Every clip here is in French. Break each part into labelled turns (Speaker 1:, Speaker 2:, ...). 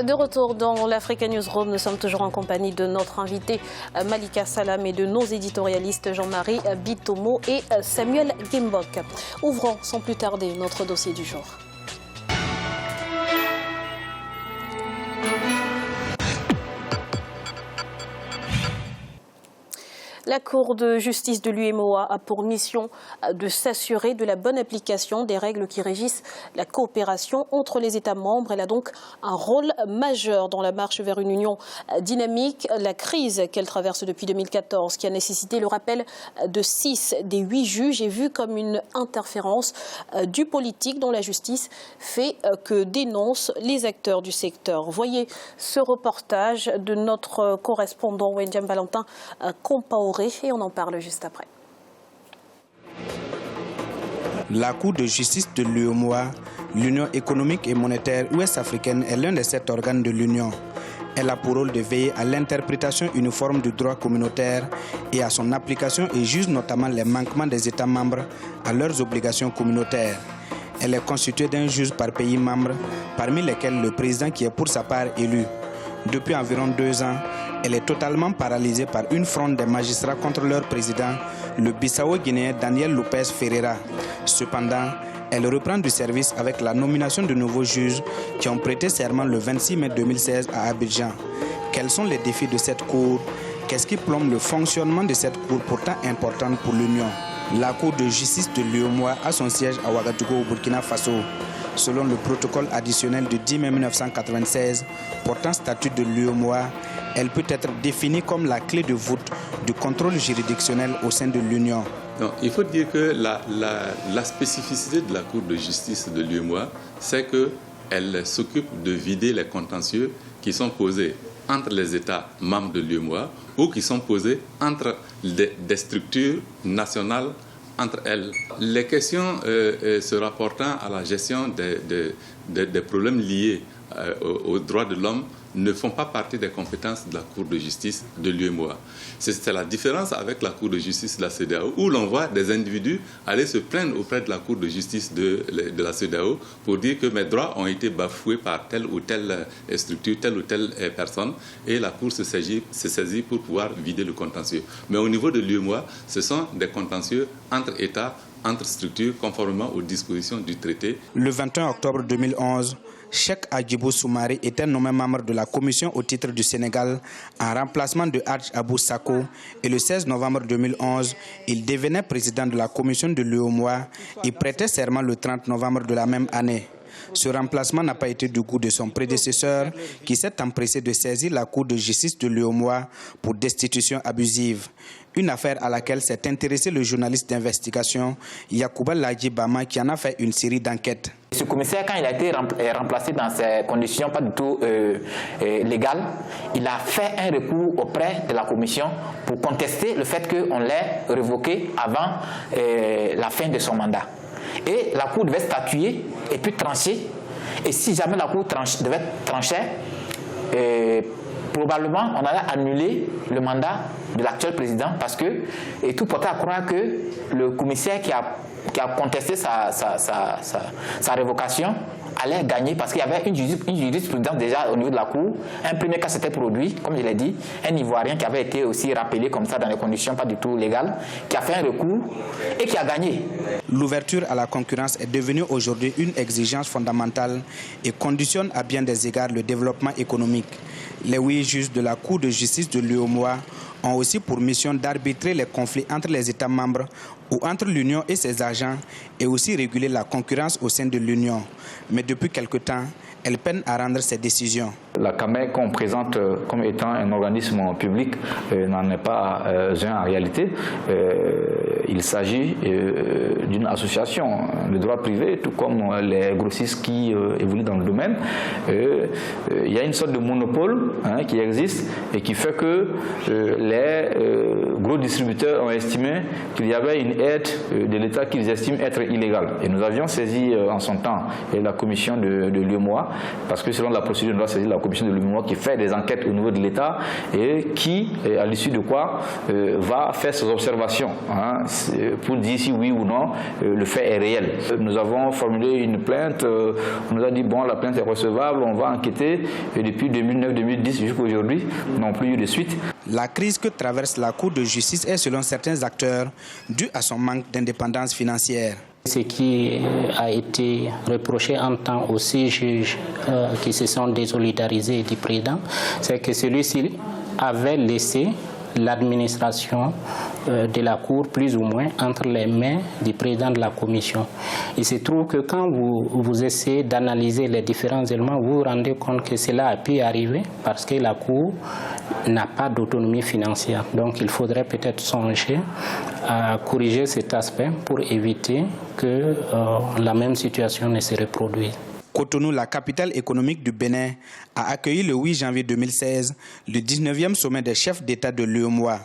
Speaker 1: De retour dans l'Africa Newsroom, nous sommes toujours en compagnie de notre invité Malika Salam et de nos éditorialistes Jean-Marie Bitomo et Samuel Gimbok. Ouvrons sans plus tarder notre dossier du jour. La Cour de justice de l'UEMOA a pour mission de s'assurer de la bonne application des règles qui régissent la coopération entre les États membres. Elle a donc un rôle majeur dans la marche vers une union dynamique. La crise qu'elle traverse depuis 2014, qui a nécessité le rappel de 6 des 8 juges, est vue comme une interférence du politique dont la justice fait que dénoncent les acteurs du secteur. Voyez ce reportage de notre correspondant Wendiam Valentin Compaoré. Et on en parle juste après.
Speaker 2: La Cour de justice de l'UEMOA, l'Union économique et monétaire ouest-africaine, est l'un des 7 organes de l'Union. Elle a pour rôle de veiller à l'interprétation uniforme du droit communautaire et à son application et juge notamment les manquements des États membres à leurs obligations communautaires. Elle est constituée d'un juge par pays membre, parmi lesquels le président qui est pour sa part élu. Depuis environ 2 ans, elle est totalement paralysée par une fronde des magistrats contre leur président, le Bissau-Guinéen Daniel Lopez Ferreira. Cependant, elle reprend du service avec la nomination de nouveaux juges qui ont prêté serment le 26 mai 2016 à Abidjan. Quels sont les défis de cette cour? Qu'est-ce qui plombe le fonctionnement de cette cour pourtant importante pour l'Union? La Cour de justice de l'UEMOA a son siège à Ouagadougou, au Burkina Faso. Selon le protocole additionnel du 10 mai 1996 portant statut de l'UEMOA, elle peut être définie comme la clé de voûte du contrôle juridictionnel au sein de l'Union.
Speaker 3: Il faut dire que la spécificité de la Cour de justice de l'UEMOA, c'est qu'elle s'occupe de vider les contentieux qui sont posés entre les États membres de l'UEMOA ou qui sont posés entre des structures nationales entre elles. Les questions se rapportant à la gestion des problèmes liés aux droits de l'homme ne font pas partie des compétences de la Cour de justice de l'UEMOA. C'est la différence avec la Cour de justice de la CEDEAO, où l'on voit des individus aller se plaindre auprès de la Cour de justice de la CEDEAO pour dire que mes droits ont été bafoués par telle ou telle structure, telle ou telle personne, et la Cour se saisit pour pouvoir vider le contentieux. Mais au niveau de l'UEMOA, ce sont des contentieux entre États, entre structures, conformément aux dispositions du traité.
Speaker 2: Le 21 octobre 2011, Cheikh Hadjibou Soumaré était nommé membre de la commission au titre du Sénégal en remplacement de Hadj Abou Sako, et le 16 novembre 2011, il devenait président de la commission de l'UEMOA et prêtait serment le 30 novembre de la même année. Ce remplacement n'a pas été du goût de son prédécesseur qui s'est empressé de saisir la Cour de justice de l'UEMOA pour destitution abusive. Une affaire à laquelle s'est intéressé le journaliste d'investigation Yacouba Ladji Bama qui en a fait une série d'enquêtes.
Speaker 4: Ce commissaire, quand il a été remplacé dans ces conditions pas du tout légales, il a fait un recours auprès de la commission pour contester le fait qu'on l'ait révoqué avant la fin de son mandat. Et la Cour devait statuer et puis trancher. Et si jamais la Cour devait trancher, probablement on allait annuler le mandat de l'actuel président parce que tout portait à croire que le commissaire qui a contesté sa révocation allait gagner parce qu'il y avait une jurisprudence déjà au niveau de la Cour. Un premier cas s'était produit, comme je l'ai dit, un Ivoirien qui avait été aussi rappelé comme ça dans des conditions pas du tout légales, qui a fait un recours et qui a gagné.
Speaker 2: L'ouverture à la concurrence est devenue aujourd'hui une exigence fondamentale et conditionne à bien des égards le développement économique. Les 8 juges de la Cour de justice de l'UEMOA ont aussi pour mission d'arbitrer les conflits entre les États membres ou entre l'Union et ses agents et aussi réguler la concurrence au sein de l'Union. Mais depuis quelque temps, elle peine à rendre ses décisions.
Speaker 5: La CAMEC qu'on présente comme étant un organisme public n'en est pas un en réalité. Il s'agit d'une association de droit privé, tout comme les grossistes qui évoluent dans le domaine. Il y a une sorte de monopole qui existe et qui fait que les gros distributeurs ont estimé qu'il y avait une aide de l'État qu'ils estiment être illégale. Et nous avions saisi en son temps la commission de l'UEMOA, parce que selon la procédure, on doit saisir la commission commission de l'UEMOA qui fait des enquêtes au niveau de l'État et qui, à l'issue de quoi, va faire ses observations pour dire si oui ou non le fait est réel. Nous avons formulé une plainte, on nous a dit bon, la plainte est recevable, on va enquêter, et depuis 2009-2010 jusqu'à aujourd'hui, n'ont plus eu de suite.
Speaker 2: La crise que traverse la Cour de justice est, selon certains acteurs, due à son manque d'indépendance financière.
Speaker 6: Ce qui a été reproché en temps aux 6 juges qui se sont désolidarisés du président, c'est que celui-ci avait laissé l'administration de la Cour plus ou moins entre les mains du président de la commission. Il se trouve que quand vous essayez d'analyser les différents éléments, vous vous rendez compte que cela a pu arriver parce que la Cour n'a pas d'autonomie financière. Donc il faudrait peut-être songer à corriger cet aspect pour éviter que la même situation ne se reproduise.
Speaker 2: Cotonou, la capitale économique du Bénin, a accueilli le 8 janvier 2016 le 19e sommet des chefs d'État de l'UEMOA.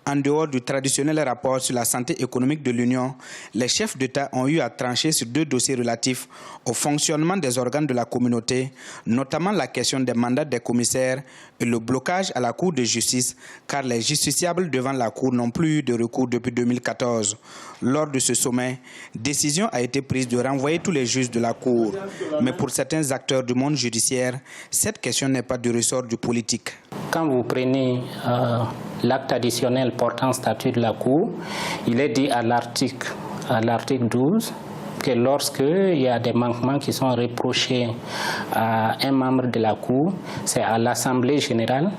Speaker 2: En dehors du traditionnel rapport sur la santé économique de l'Union, les chefs d'État ont eu à trancher sur 2 dossiers relatifs au fonctionnement des organes de la communauté, notamment la question des mandats des commissaires et le blocage à la Cour de justice, car les justiciables devant la Cour n'ont plus eu de recours depuis 2014. Lors de ce sommet, décision a été prise de renvoyer tous les juges de la Cour. Mais pour certains acteurs du monde judiciaire, cette question n'est pas du ressort du politique.
Speaker 6: Quand vous prenez l'acte additionnel portant statut de la Cour, il est dit à l'article 12 que lorsqu'il y a des manquements qui sont reprochés à un membre de la Cour, c'est à l'Assemblée générale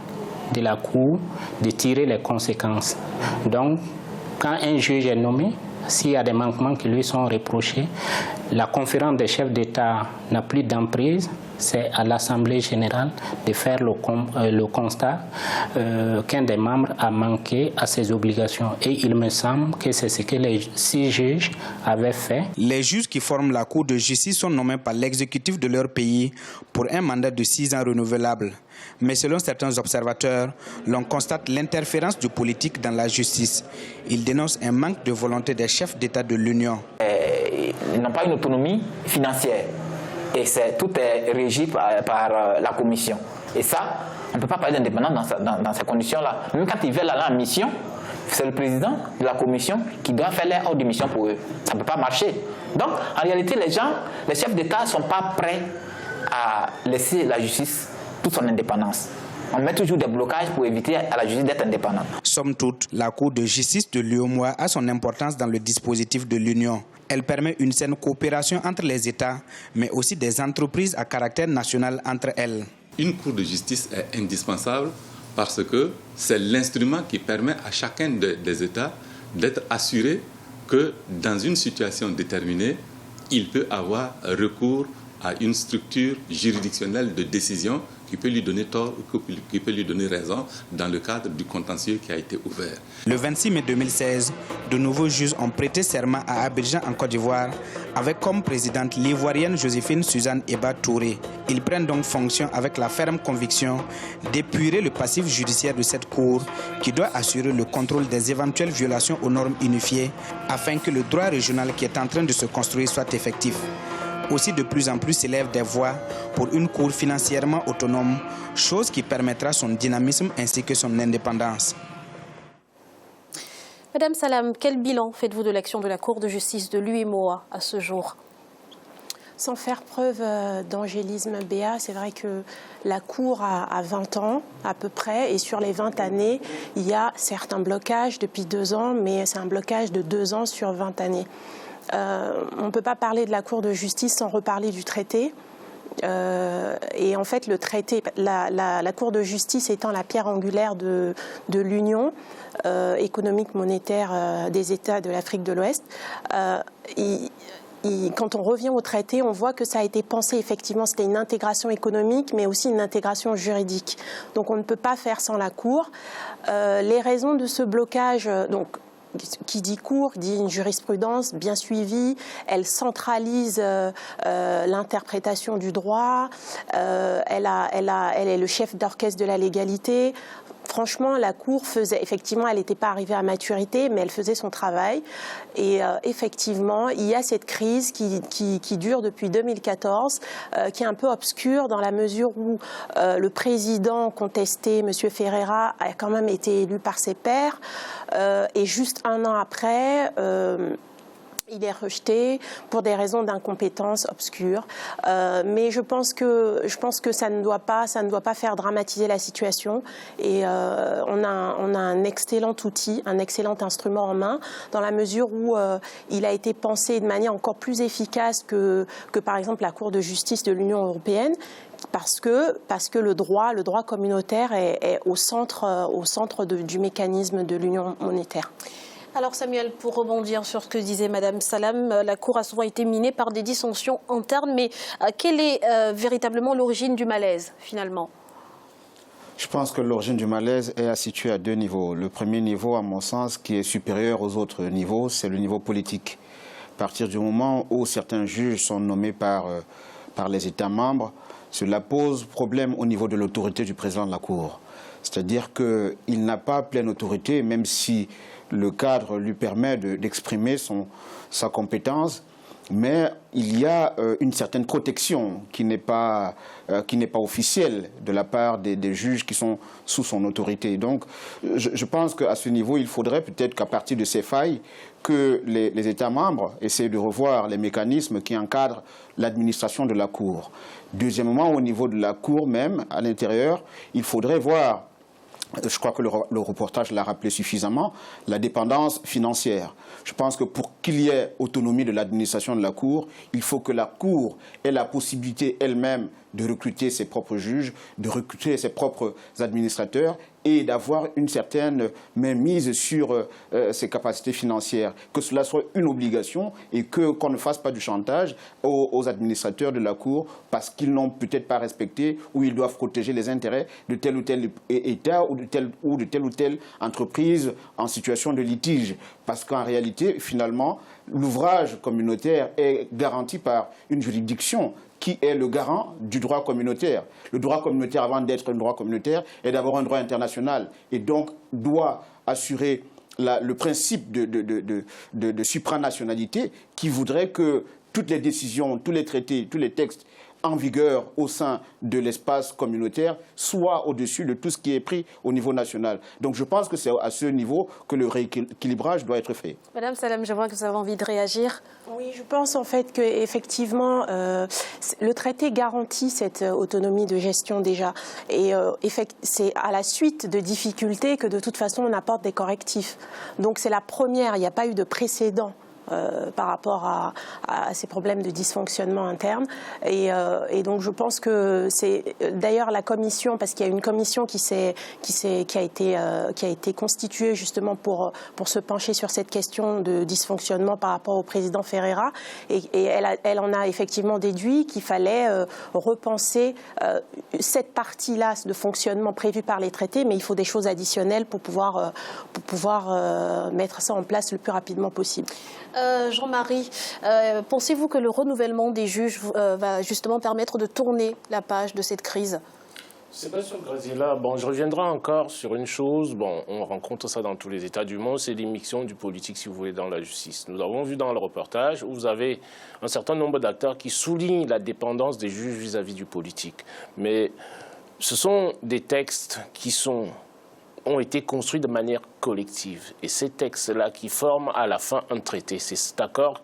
Speaker 6: de la Cour de tirer les conséquences. Donc, quand un juge est nommé, s'il y a des manquements qui lui sont reprochés, la conférence des chefs d'État n'a plus d'emprise. C'est à l'Assemblée générale de faire le constat qu'un des membres a manqué à ses obligations. Et il me semble que c'est ce que les 6 juges avaient fait.
Speaker 2: Les juges qui forment la Cour de justice sont nommés par l'exécutif de leur pays pour un mandat de 6 ans renouvelable. Mais selon certains observateurs, l'on constate l'interférence du politique dans la justice. Ils dénoncent un manque de volonté des chefs d'État de l'Union.
Speaker 4: Ils n'ont pas une autonomie financière. Et tout est régi par la commission. Et ça, on ne peut pas parler d'indépendance dans ces conditions-là. Même quand ils veulent aller en mission, c'est le président de la commission qui doit faire leur ordre de mission pour eux. Ça ne peut pas marcher. Donc, en réalité, les chefs d'État ne sont pas prêts à laisser la justice toute son indépendance. On met toujours des blocages pour éviter à la justice d'être indépendante.
Speaker 2: Somme toute, la Cour de justice de l'UEMOA a son importance dans le dispositif de l'Union. Elle permet une saine coopération entre les États, mais aussi des entreprises à caractère national entre elles.
Speaker 3: Une Cour de justice est indispensable parce que c'est l'instrument qui permet à chacun des États d'être assuré que dans une situation déterminée, il peut avoir recours à une structure juridictionnelle de décision qui peut lui donner tort ou qui peut lui donner raison dans le cadre du contentieux qui a été ouvert.
Speaker 2: Le 26 mai 2016, de nouveaux juges ont prêté serment à Abidjan en Côte d'Ivoire avec comme présidente l'ivoirienne Joséphine Suzanne Eba Touré. Ils prennent donc fonction avec la ferme conviction d'épurer le passif judiciaire de cette cour qui doit assurer le contrôle des éventuelles violations aux normes unifiées afin que le droit régional qui est en train de se construire soit effectif. Aussi, de plus en plus s'élèvent des voix pour une cour financièrement autonome, chose qui permettra son dynamisme ainsi que son indépendance.
Speaker 1: Madame Salam, quel bilan faites-vous de l'action de la Cour de justice de l'UEMOA à ce jour?
Speaker 7: Sans faire preuve d'angélisme béat, c'est vrai que la Cour a 20 ans à peu près, et sur les 20 années, il y a certains blocages depuis 2 ans, mais c'est un blocage de 2 ans sur 20 années. On ne peut pas parler de la Cour de justice sans reparler du traité. Et en fait, le traité, la Cour de justice étant la pierre angulaire de l'Union économique monétaire des États de l'Afrique de l'Ouest, quand on revient au traité, on voit que ça a été pensé, effectivement, c'était une intégration économique, mais aussi une intégration juridique. Donc on ne peut pas faire sans la Cour. Les raisons de ce blocage, donc, qui dit Cour, dit une jurisprudence bien suivie, elle centralise l'interprétation du droit, elle est le chef d'orchestre de la légalité. franchement, la Cour faisait, effectivement, elle n'était pas arrivée à maturité, mais elle faisait son travail. Et effectivement, il y a cette crise qui dure depuis 2014, qui est un peu obscure dans la mesure où le président contesté, M. Ferreira, a quand même été élu par ses pairs. Et juste un an après... il est rejeté pour des raisons d'incompétence obscures. Mais je pense que ça ne doit pas faire dramatiser la situation. Et on a un excellent outil, un excellent instrument en main, dans la mesure où il a été pensé de manière encore plus efficace que par exemple la Cour de justice de l'Union européenne. Parce que le droit communautaire est au centre du mécanisme de l'union monétaire.
Speaker 1: Alors Samuel, pour rebondir sur ce que disait Madame Salam, la Cour a souvent été minée par des dissensions internes, mais quelle est véritablement l'origine du malaise finalement ?
Speaker 8: Je pense que l'origine du malaise est à situer à deux niveaux. Le premier niveau, à mon sens, qui est supérieur aux autres niveaux, c'est le niveau politique. À partir du moment où certains juges sont nommés par les États membres, cela pose problème au niveau de l'autorité du président de la Cour. C'est-à-dire qu'il n'a pas pleine autorité, même si le cadre lui permet d'exprimer sa compétence, mais il y a une certaine protection qui n'est pas officielle de la part des juges qui sont sous son autorité. Donc je pense qu'à ce niveau, il faudrait peut-être qu'à partir de ces failles, que les États membres essaient de revoir les mécanismes qui encadrent l'administration de la Cour. Deuxièmement, au niveau de la Cour même, à l'intérieur, il faudrait voir, je crois que le reportage l'a rappelé suffisamment, la dépendance financière. Je pense que pour qu'il y ait autonomie de l'administration de la Cour, il faut que la Cour ait la possibilité elle-même de recruter ses propres juges, de recruter ses propres administrateurs et d'avoir une certaine mainmise sur ses capacités financières. Que cela soit une obligation et qu'on ne fasse pas du chantage aux administrateurs de la Cour parce qu'ils n'ont peut-être pas respecté ou ils doivent protéger les intérêts de tel ou tel État ou de telle ou telle entreprise en situation de litige. Parce qu'en réalité, finalement, l'ouvrage communautaire est garanti par une juridiction qui est le garant du droit communautaire. Le droit communautaire, avant d'être un droit communautaire, est d'abord un droit international et donc doit assurer le principe de supranationalité qui voudrait que toutes les décisions, tous les traités, tous les textes en vigueur au sein de l'espace communautaire soient au-dessus de tout ce qui est pris au niveau national. Donc je pense que c'est à ce niveau que le rééquilibrage doit être fait.
Speaker 1: Madame Salam, je vois que vous avez envie de réagir.
Speaker 7: Oui, je pense en fait qu'effectivement, le traité garantit cette autonomie de gestion déjà. Et c'est à la suite de difficultés que de toute façon on apporte des correctifs. Donc c'est la première, il n'y a pas eu de précédent. Par rapport à ces problèmes de dysfonctionnement interne. Et donc je pense que c'est d'ailleurs la commission, parce qu'il y a une commission qui a été constituée justement pour se pencher sur cette question de dysfonctionnement par rapport au président Ferreira. Et elle en a effectivement déduit qu'il fallait repenser cette partie-là de fonctionnement prévue par les traités, mais il faut des choses additionnelles pour pouvoir mettre ça en place le plus rapidement possible.
Speaker 1: Jean-Marie, pensez-vous que le renouvellement des juges va justement permettre de tourner la page de cette crise ?
Speaker 9: C'est pas sur le Brésil-là. Bon, je reviendrai encore sur une chose. Bon, on rencontre ça dans tous les États du monde, c'est l'émission du politique, si vous voulez, dans la justice. Nous avons vu dans le reportage où vous avez un certain nombre d'acteurs qui soulignent la dépendance des juges vis-à-vis du politique. Mais ce sont des textes qui ont été construits de manière collective. Et ces textes-là qui forment à la fin un traité, c'est cet accord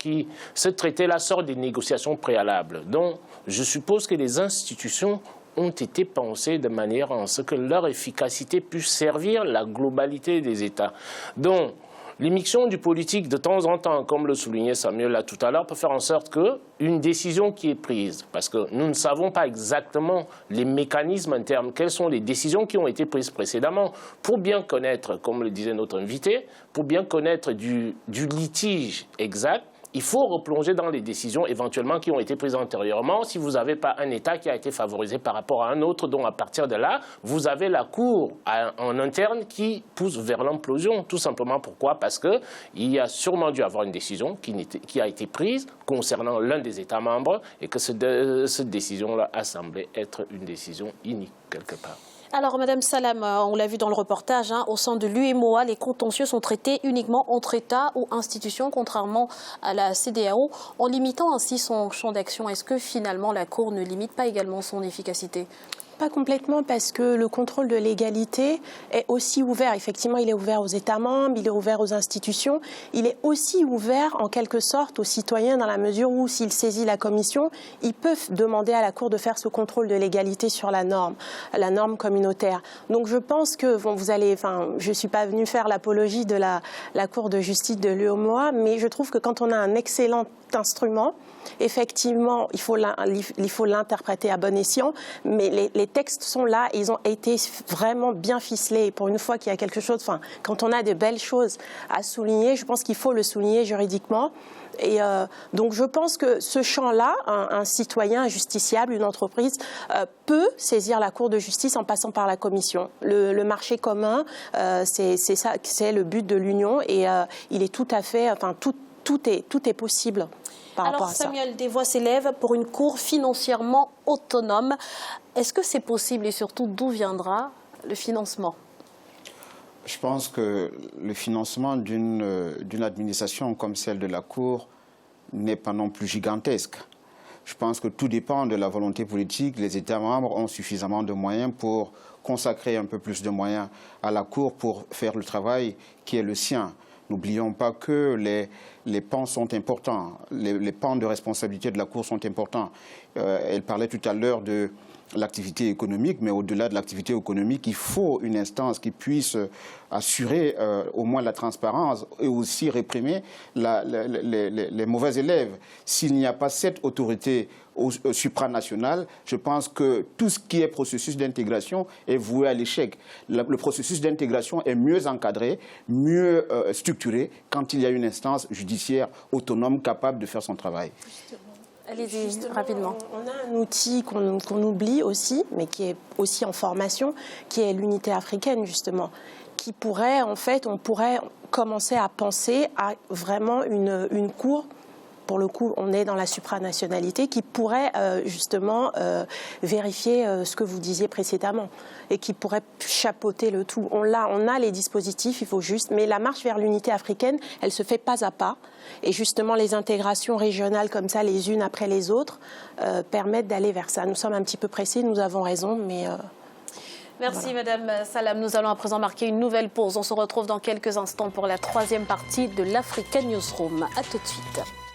Speaker 9: ce traité-là sort des négociations préalables. Donc, je suppose que les institutions ont été pensées de manière à ce que leur efficacité puisse servir la globalité des États. Donc, l'émission du politique, de temps en temps, comme le soulignait Samuel là tout à l'heure, peut faire en sorte qu'une décision qui est prise, parce que nous ne savons pas exactement les mécanismes internes, quelles sont les décisions qui ont été prises précédemment, pour bien connaître, comme le disait notre invité, pour bien connaître du litige exact, il faut replonger dans les décisions éventuellement qui ont été prises antérieurement si vous n'avez pas un État qui a été favorisé par rapport à un autre, dont à partir de là, vous avez la Cour en interne qui pousse vers l'implosion. Tout simplement pourquoi? Parce qu'il y a sûrement dû avoir une décision qui a été prise concernant l'un des États membres et que cette décision-là a semblé être une décision inique quelque part.
Speaker 1: Alors, Madame Salam, on l'a vu dans le reportage, au sein de l'UEMOA, les contentieux sont traités uniquement entre États ou institutions, contrairement à la CEDEAO, en limitant ainsi son champ d'action. Est-ce que finalement la Cour ne limite pas également son efficacité ?
Speaker 7: Pas complètement, parce que le contrôle de légalité est aussi ouvert. Effectivement, il est ouvert aux États membres, il est ouvert aux institutions. Il est aussi ouvert, en quelque sorte, aux citoyens, dans la mesure où, s'il saisit la Commission, ils peuvent demander à la Cour de faire ce contrôle de légalité sur la norme communautaire. Donc, je pense que, je ne suis pas venue faire l'apologie de la Cour de justice de l'UEMOA, mais je trouve que quand on a un excellent instrument, effectivement, il faut l'interpréter à bon escient, mais les textes sont là, et ils ont été vraiment bien ficelés. Et pour une fois qu'il y a quelque chose, quand on a de belles choses à souligner, je pense qu'il faut le souligner juridiquement. Et donc je pense que ce champ-là, un citoyen, un justiciable, une entreprise, peut saisir la Cour de justice en passant par la Commission. Le marché commun, c'est le but de l'Union, et il est tout à fait, tout est possible.
Speaker 1: Alors Samuel, des voix s'élèvent pour une Cour financièrement autonome. Est-ce que c'est possible, et surtout d'où viendra le financement ?
Speaker 8: Je pense que le financement d'une administration comme celle de la Cour n'est pas non plus gigantesque. Je pense que tout dépend de la volonté politique. Les États membres ont suffisamment de moyens pour consacrer un peu plus de moyens à la Cour pour faire le travail qui est le sien. N'oublions pas que les pans sont importants, les pans de responsabilité de la Cour sont importants. Elle parlait tout à l'heure de l'activité économique, mais au-delà de l'activité économique, il faut une instance qui puisse assurer au moins la transparence et aussi réprimer les mauvais élèves. S'il n'y a pas cette autorité supranationale, je pense que tout ce qui est processus d'intégration est voué à l'échec. Le processus d'intégration est mieux encadré, mieux structuré quand il y a une instance judiciaire autonome capable de faire son travail.
Speaker 1: Allez-y, rapidement.
Speaker 7: On a un outil qu'on oublie aussi, mais qui est aussi en formation, qui est l'unité africaine, justement, qui pourrait, en fait, on pourrait commencer à penser à vraiment une cour. Pour le coup, on est dans la supranationalité, qui pourrait justement vérifier ce que vous disiez précédemment et qui pourrait chapeauter le tout. On a les dispositifs, il faut juste... Mais la marche vers l'unité africaine, elle se fait pas à pas. Et justement, les intégrations régionales comme ça, les unes après les autres, permettent d'aller vers ça. Nous sommes un petit peu pressés, nous avons raison, mais...
Speaker 1: Merci Madame Salam. Nous allons à présent marquer une nouvelle pause. On se retrouve dans quelques instants pour la troisième partie de l'Africa Newsroom. A tout de suite.